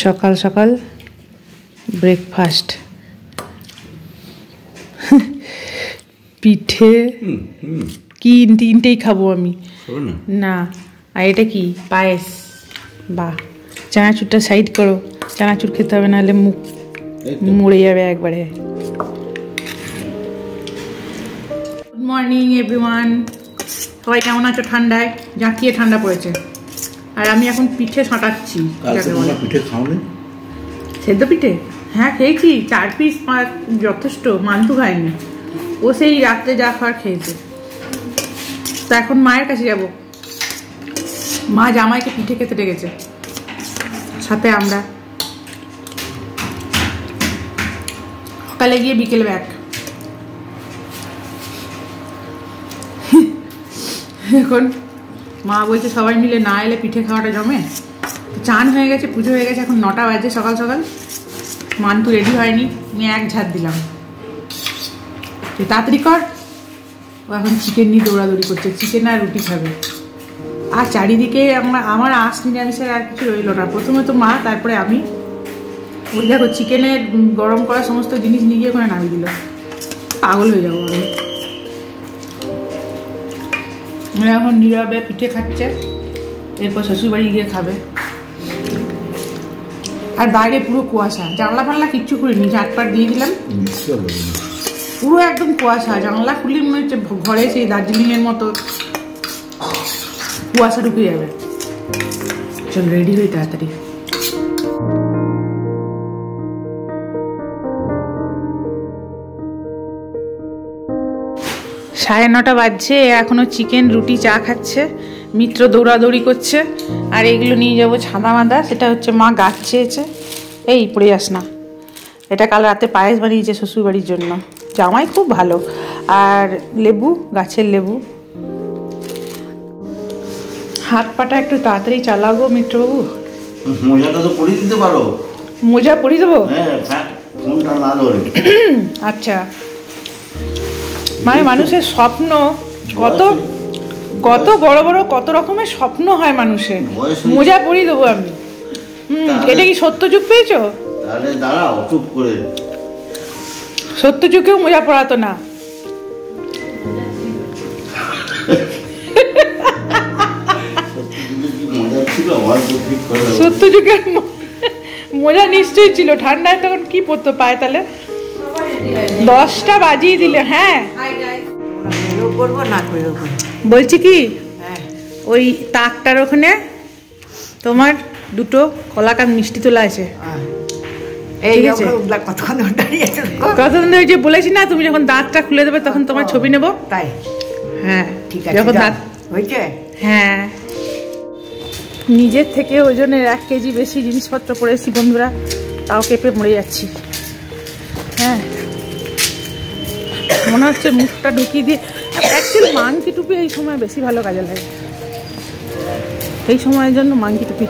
সকাল সকাল ব্রেকফাস্ট পিঠে কি তিনটেই খাবো আমি না। আর এটা কি পায়েস? বাহ, চানাচুরটা সাইড করো, চানাচুর খেতে হবে নাহলে মুখ মরে যাবে একবারে। গুড মর্নিং এভরিওয়ান, সবাই কেমন আছো? ঠান্ডায় জাঁকিয়ে ঠান্ডা পড়েছে আর আমি এখন পিঠে ছাঁটাচ্ছি। পিঠে খাওনি? সেদ্ধ পিঠে হ্যাঁ খেয়েছি, 4 পিস যথেষ্ট, মান্তু খায়নি। ও সেই রাত্রে যা খাওয়ার খেয়েছে। তো এখন মায়ের কাছে যাব, মা জামাইকে পিঠে খেতে ডেকেছে, সাথে আমরা সকালে গিয়ে বিকেল ব্যাক। এখন মা বলছে সবাই মিলে না এলে পিঠে খাওয়াটা জমে। চান হয়ে গেছে, পুজো হয়ে গেছে, এখন 9টা বাজে সকাল সকাল। মান্তু রেডি হয়নি, আমি এক ঝাঁট দিলাম তাড়াতাড়ি কর। ও এখন চিকেন নিয়ে দৌড়াদৌড়ি করছে, চিকেন আর রুটি খাবে। আর চারিদিকে আমার আঁশ নিরামিষের আর কিছু রইল না। প্রথমে তো মা, তারপরে আমি। ওই দেখো চিকেনের গরম করা সমস্ত জিনিস নিয়ে গিয়ে ওখানে নামিয়ে দিল। পাগল হয়ে যাবো আমি। এখন নীরবে পিঠে খাচ্ছে, এরপর শ্বশুরবাড়ি গিয়ে খাবে। আর বাইরে পুরো কুয়াশা, জানলা ফানলা কিচ্ছু খুলিনি, ঝাটপাট দিয়ে দিলাম, পুরো একদম কুয়াশা। জানলা খুলি মনে হচ্ছে ঘরে সেই দার্জিলিং এর মতো কুয়াশা ঢুকে যাবে। চল রেডি হই তাড়াতাড়ি। 9:30 বাজছে, এখনো চিকেন রুটি চা খাচ্ছে। মিত্র দৌড়াদৌড়ি করছে। আর এগুলো নিয়ে যাবো ছাদা মাদা, সেটা হচ্ছে মা গাছ চেয়েছে। এই পড়ে যাস না। এটা কাল রাতে পায়েস বানিয়েছে শ্বশুরবাড়ির জন্য। জামাই খুব ভালো। আর লেবু, গাছের লেবু। হাত পাটা একটু তাড়াতাড়ি চালাবো মিত্রবাবু। মোজাটা তো পরিয়ে দিতে পারো। মোজা পরিয়ে দেবো? ফোনটা না ধরে। আচ্ছা, মানে মানুষের স্বপ্ন কত কত বড় বড়, কত রকমের স্বপ্ন হয় মানুষের। মোজা পরিয়ে দেবো আমি। এটা কি সত্য যুগ পেয়েছো? তাহলে দাঁড়াও চুপ করে। সত্য যুগেও মোজা পরাতো না। সত্য যুগের মোজা নিশ্চয়ই ছিল। ঠান্ডায় তখন কি পরতো পায়ে? তাহলে 10টা বাজিয়ে দিলে। হ্যাঁ বলছি কি, ওই তাকটার ওখানে তোমার 2টো কলাকাঁদ মিষ্টি তোলা আছে। কতদিন ওই যে বলেছি না, তুমি যখন দাঁতটা খুলে দেবে তখন তোমার ছবি নেবো। তাই? হ্যাঁ ঠিক আছে। যখন দাঁত হয়েছে, হ্যাঁ, নিজের থেকে ওজনের 1 কেজি বেশি জিনিসপত্র পড়েছি বন্ধুরা, তাও কেঁপে মরে যাচ্ছি। হ্যাঁ মনে হচ্ছে মুখটা ঢুকিয়ে দিয়ে। অ্যাকচুয়ালি মাংকি টুপি এই সময় বেশি ভালো কাজে লাগে, এই সময়ের জন্য মাংকি টুপি।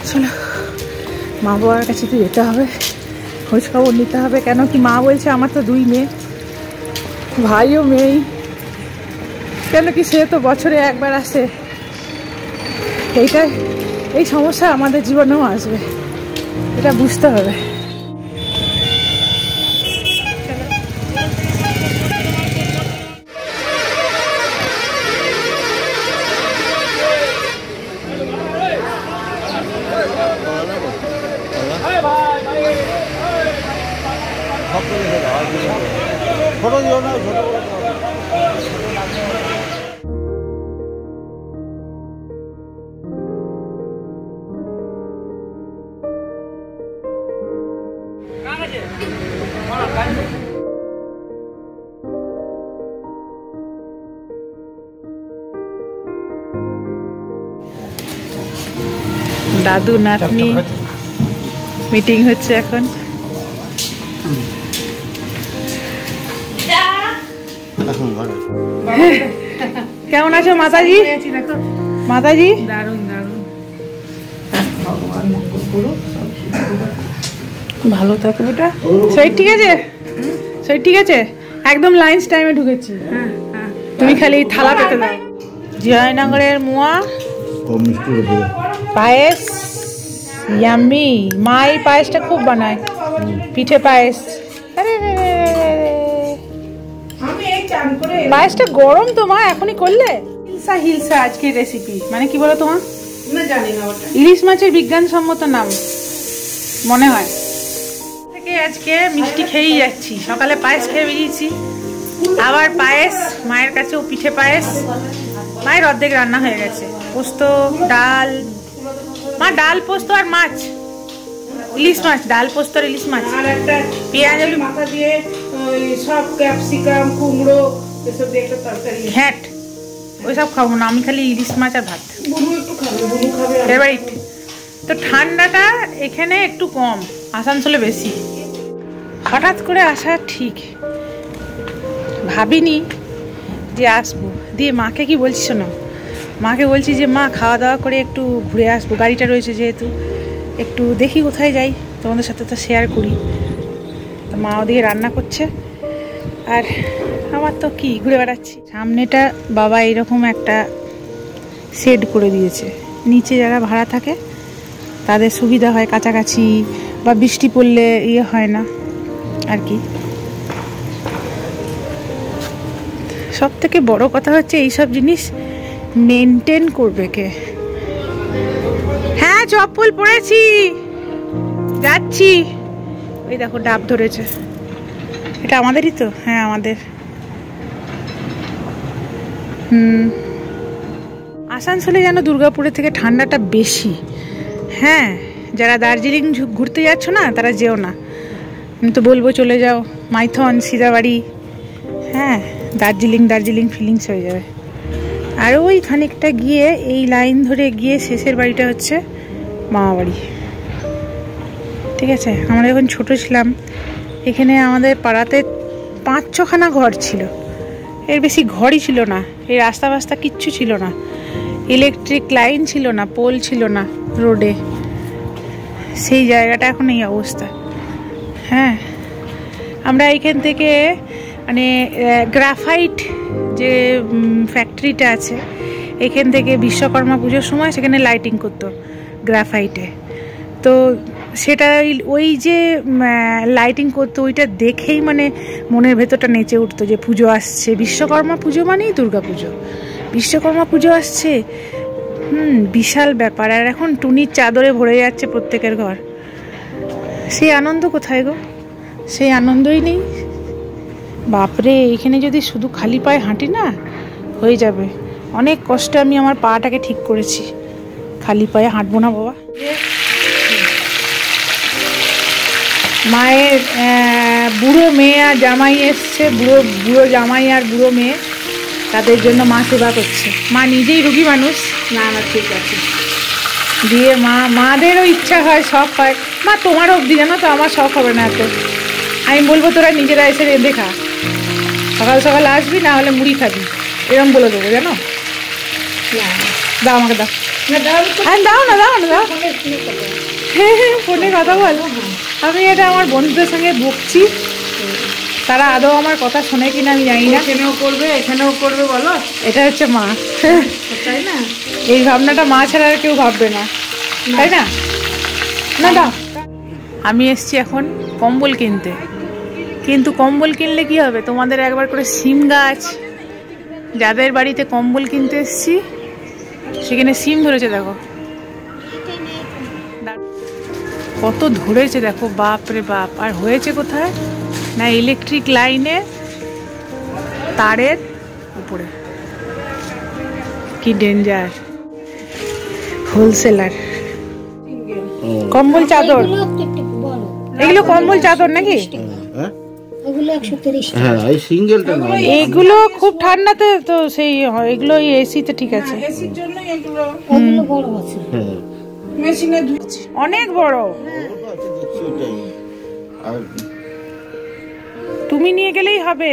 চলো মা বাবার কাছে তো যেতে হবে, খোঁজ খবর নিতে হবে। কেন কি মা বলছে আমার তো 2 মেয়ে, ভাইও মেয়েই। কেন কি সে তো বছরে একবার আসে। এই সমস্যা আমাদের জীবনেও আসবে, এটা বুঝতে হবে। দাদু নাতনি মিটিং হচ্ছে এখন। কেমন আছো মাতাজি? মাতাজি দারুণ দারুণ, ভালো থাকো বেটা। সেই ঠিক আছে, সেই ঠিক আছে, একদম লাঞ্চ টাইমে ঢুকেছি। তুমি খালি থালা পেতে দাও। জয়নগরের মোয়া, পায়েস, ইয়াম্মি। মা এই পায়েসটা খুব বানায়, পিঠে পায়েস। আরে পায়েসটা গরম তো মা, এখনই করলে? হিলসা হিলসা আজকের রেসিপি মানে কি বলো তোমার? না জানি না, ওটা ইলিশ মাছের বিজ্ঞানসম্মত নাম মনে হয়। থেকে আজকে মিষ্টি খেয়েই যাচ্ছি, সকালে পায়েস খেয়ে বেরিয়েছি, আবার পায়েস মায়ের কাছেও পিঠে পায়েস। মায়ের অর্ধেক রান্না হয়ে গেছে, পোস্ত ডাল, মা ডাল পোস্ত আর মাছ, ইলিশ মাছ, ডাল পোস্ত আর ইলিশ মাছ, আর একটা পেঁয়াজ আলু মাথা দিয়ে সব ক্যাপসিকাম কুমড়ো এসব দিয়ে একটা তরকারি। হ্যাট ওইসব খাবো না আমি, খালি ইলিশ মাছ আর ভাত। ফেভারিট। তো ঠান্ডাটা এখানে একটু কম, আসানসোলে বেশি। হঠাৎ করে আসা ঠিক ভাবিনি যে আসবো, দিয়ে মাকে কি বলছি শোনো, মাকে বলছি যে মা খাওয়া দাওয়া করে একটু ঘুরে আসবো, গাড়িটা রয়েছে যেহেতু, একটু দেখি কোথায় যাই, তোমাদের সাথে তো শেয়ার করি। তো মা ওদিকে রান্না করছে আর আমার তো কি ঘুরে বেড়াচ্ছি। সামনেটা বাবা এইরকম একটা শেড করে দিয়েছে, নিচে যারা ভাড়া থাকে তাদের সুবিধা হয়, কাছাকাছি বা বৃষ্টি পড়লে ইয়ে হয় না আর কি। সব থেকে বড় কথা হচ্ছে এইসব জিনিস মেনটেন করবে কে। হ্যাঁ চপ্পল পরেছি, যাচ্ছি। ওই দেখো ডাব ধরেছে, এটা আমাদেরই তো? হ্যাঁ আমাদের। আসানসোলে যেন দুর্গাপুরের থেকে ঠান্ডাটা বেশি। হ্যাঁ যারা দার্জিলিং ঘুরতে যাচ্ছ না তারা যেও না, আমি তো বলবো চলে যাও মাইথন, সিদাবাড়ি। হ্যাঁ দার্জিলিং ফিলিংস হয়ে যাবে। আর ওই খানিকটা গিয়ে এই লাইন ধরে গিয়ে শেষের বাড়িটা হচ্ছে মামা বাড়ি। ঠিক আছে, আমরা যখন ছোট ছিলাম এখানে আমাদের পাড়াতে 5-6খানা ঘর ছিল, এর বেশি ঘরই ছিল না। এই রাস্তা ফাস্তা কিচ্ছু ছিল না, ইলেকট্রিক লাইন ছিল না, পোল ছিল না রোডে। সেই জায়গাটা এখন এই অবস্থা। হ্যাঁ আমরা এইখান থেকে মানে গ্রাফাইট যে ফ্যাক্টরিটা আছে এখান থেকে বিশ্বকর্মা পুজোর সময় সেখানে লাইটিং করতো গ্রাফাইটে। তো সেটা ওই যে লাইটিং করতো ওইটা দেখেই মানে মনের ভেতরটা নেচে উঠতো যে পুজো আসছে, বিশ্বকর্মা পুজো মানেই দুর্গা পুজো, বিশ্বকর্মা পুজো আসছে। বিশাল ব্যাপার। আর এখন টুনির চাদরে ভরে যাচ্ছে প্রত্যেকের ঘর, সেই আনন্দ কোথায় গো? সেই আনন্দই নেই। বাপরে এখানে যদি শুধু খালি পায়ে হাঁটি না হয়ে যাবে। অনেক কষ্টে আমি আমার পাটাকে ঠিক করেছি, খালি পায়ে হাঁটবো না বাবা। মায়ের বুড়ো মেয়ে আর জামাই এসছে, বুড়ো জামাই আর বুড়ো মেয়ে, তাদের জন্য মা সেবা করছে। মা নিজেই রোগী মানুষ, না না ঠিক আছে, দিয়ে মাদেরও ইচ্ছা হয়, শখ হয়। মা তোমার অবধি জানো তো, আমার শখ হবে না এত। আমি বলবো তোরা নিজেরা এসে রেঁধে খা, সকাল সকাল আসবি, না হলে মুড়ি খাবি, এরকম বলে দেবো জানো। দাও আমাকে, দাও দাও না, দাও না, দাও। ফোনে কথা বল। আমি এটা আমার বন্ধুদের সঙ্গে বকছি, তারা আদৌ আমার কথা শোনে কিনা আমি জানি না। এখানেও করবে বলো, এটা হচ্ছে মা, তাই না? এই ভাবনাটা মা ছাড়া আর কেউ ভাববে না, তাই না? না দাও। আমি এসছি এখন কম্বল কিনতে, কিন্তু কম্বল কিনলে কি হবে, তোমাদের একবার করে সিম গাছ, যাদের বাড়িতে কম্বল কিনতে এসছি সেখানে সিম ধরেছে দেখো, কত ধরেছে দেখো, বাপ রে বাপ। আর হয়েছে কোথায় না, ইলেকট্রিক লাইনে তারের উপরে। কি ডেঞ্জার। হোলসেলার কম্বল চাদর, এগুলো কম্বল চাদর নাকি? এগুলো খুব ঠান্ডাতে তো সেই এগুলো এসিতে ঠিক আছে, অনেক বড়। তুমি নিয়ে গেলেই হবে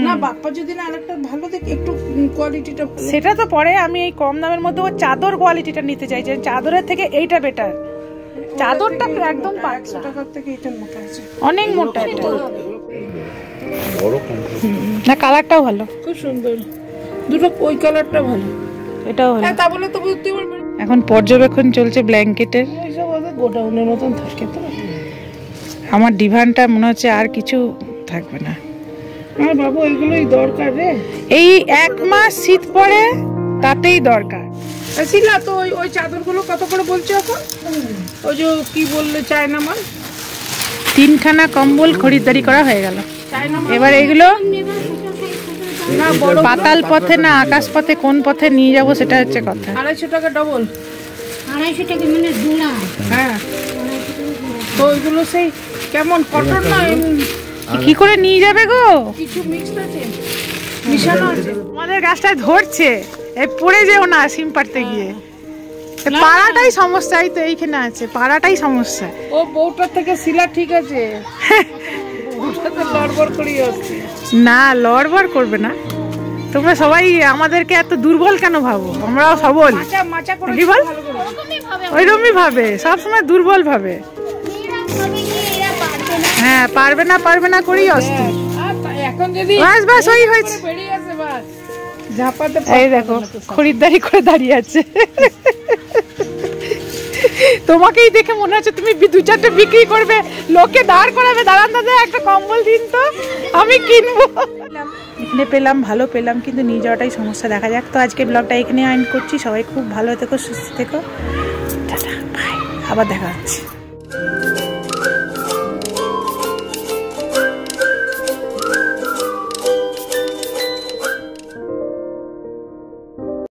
না বাপ্পা, যদি না আরেকটা ভালো দেখে একটু কোয়ালিটিটা, সেটা তো পরে। আমি এই কম দামের মধ্যে ও চাদর কোয়ালিটিটা নিতে চাইছি, চাদরের থেকে এইটা বেটার। চাদরটা একদম 500 টাকার থেকে এটা মোটা আছে, অনেক মোটা। এটা না কালারটাও ভালো, খুব সুন্দর দুটো, ওই কালারটা ভালো, এটাও ভালো। তা বলে তো বুঝতে পারবে। এখন পর্যবেক্ষণ চলছে ব্ল্যাঙ্কেটের। এইসব ওদের গোডাউনের মতন থাকে তো। আমার ডিভানটা মনে হচ্ছে আর কিছু থাকবে না। হ্যাঁ বাবু, এগুলোই দরকার রে। এই 1 মাস শীত পড়ে তাতেই দরকার। শিলা, তো ওই চাদরগুলো কত করে বলছো এখন? ওই যে কি বললে, চায়না মাল। 3খানা কম্বল খরিদ্দারি করা হয়ে গেল। চায়না মাল এবার এগুলো না, বড় পাতাল পথে না আকাশ পথে, কোন পথে নিয়ে যাব সেটা হচ্ছে কথা। 250 টাকা ডবল। 250 টাকা মানে জোড়া। হ্যাঁ, তো ওইগুলো সেই কেমন কটন না কি করে নিয়ে যাবে গো? কিছু মিক্সড আছে, মিশানো আছে। আমাদের গাছটা ধরছে, এই পড়ে যেও না সিম পাড়তে গিয়ে। পাড়াটাই সমস্যা, এই তো এইখানে আছে, পাড়াটাই সমস্যা। ও বউটার থেকে শিলা ঠিক আছে, বউটা তো লড়বড় করে আসছে। না, লড়বড় করবে না। তোমরা সবাই আমাদেরকে এত দুর্বল কেন ভাবো? আমরাও সবল। মাচা মাচা করে কি বল? ভালো করে। ওইরকমই ভাবে, সবসময় দুর্বল ভাবে। হ্যাঁ, পারবে না করেই অস্থির। আর এখন যদি বাস ওই হয়েছে। বেরিয়ে আসে বাস ঝাপাতে। এই দেখো খরিদ্দারি করে দাঁড়িয়ে আছে। তোমাকেই দেখে মনে হচ্ছে তুমি 2-4টে বিক্রি করবে, লোকে দাঁড় করাবে, দাঁড়ান দাদা একটা কম্বল দিন তো, আমি কিনবো। এখানে পেলাম, ভালো পেলাম, কিন্তু নিয়ে যাওয়াটাই সমস্যা। দেখা যাক। তো আজকে ব্লগটা এখানে এন্ড করছি। সবাই খুব ভালো থেকো, সুস্থ থেকো, টাটা, বাই, আবার দেখা হচ্ছে।